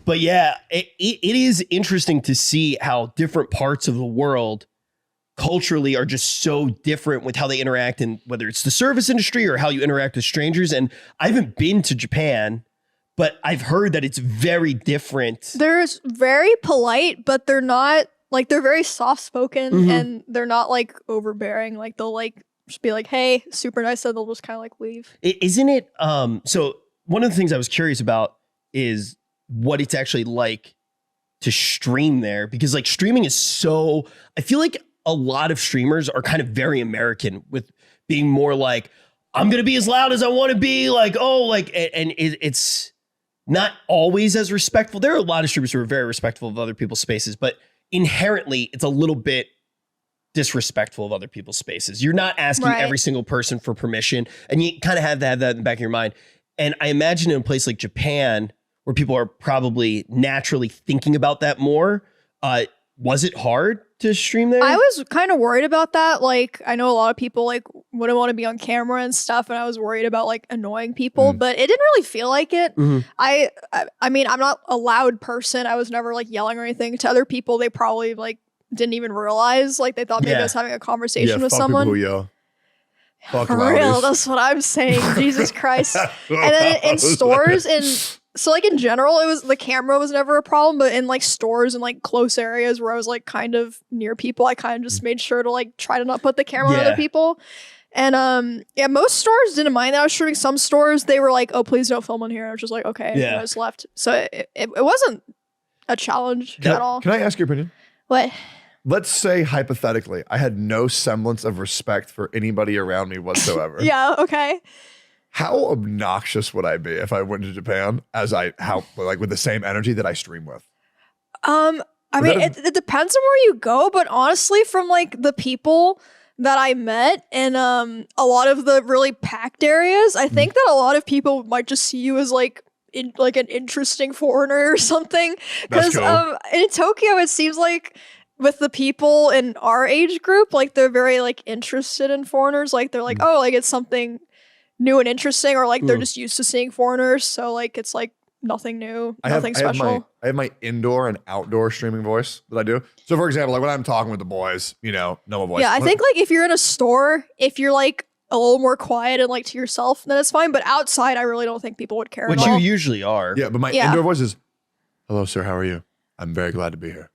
But yeah, it is interesting to see how different parts of the world culturally are just so different with how they interact, and whether it's the service industry or how you interact with strangers. And I haven't been to Japan, but I've heard that it's very different. They're very polite, but they're not like, they're very soft spoken and they're not like overbearing. Like they'll like just be like, hey, super nice. And they'll just kind of like leave. Isn't it? So one of the things I was curious about is what it's actually like to stream there, because like streaming is so, I feel like a lot of streamers are kind of very American with being more like, I'm going to be as loud as I want to be, like, oh, like, and it's not always as respectful. There are a lot of streamers who are very respectful of other people's spaces, but inherently it's a little bit disrespectful of other people's spaces. You're not asking every single person for permission, and you kind of have to have that in the back of your mind. And I imagine in a place like Japan, where people are probably naturally thinking about that more, was it hard to stream there? I was kind of worried about that. Like, I know a lot of people like wouldn't want to be on camera and stuff, and I was worried about like annoying people, but it didn't really feel like it. I mean, I'm not a loud person. I was never like yelling or anything. To other people, they probably like didn't even realize, like they thought maybe I was having a conversation with someone. People who yell. Fuck For real, that's what I'm saying. Jesus Christ. And then in stores and so like in general, it was, the camera was never a problem, but in like stores and like close areas where I was like kind of near people, I kind of just made sure to like try to not put the camera on other people. And yeah, most stores didn't mind that I was shooting. Some stores, they were like, oh, please don't film in here. I was just like, okay, and I just left. So it wasn't a challenge at all. Can I ask your opinion? What? Let's say hypothetically, I had no semblance of respect for anybody around me whatsoever. Yeah, okay. How obnoxious would I be if I went to Japan like with the same energy that I stream with? I mean, it depends on where you go, but honestly, from like the people that I met in a lot of the really packed areas, I think that a lot of people might just see you as like like an interesting foreigner or something. Because in Tokyo, it seems like with the people in our age group, like they're very like interested in foreigners. Like they're like, oh, like it's something new and interesting, or like they're just used to seeing foreigners, so like it's like nothing new, nothing special. I have my indoor and outdoor streaming voice that I do. So for example, like when I'm talking with the boys, you know, normal voice. Yeah, I think like if you're in a store, if you're like a little more quiet and like to yourself, then it's fine. But outside, I really don't think people would care. Which you usually are. Yeah, but my indoor voice is, hello, sir, how are you? I'm very glad to be here.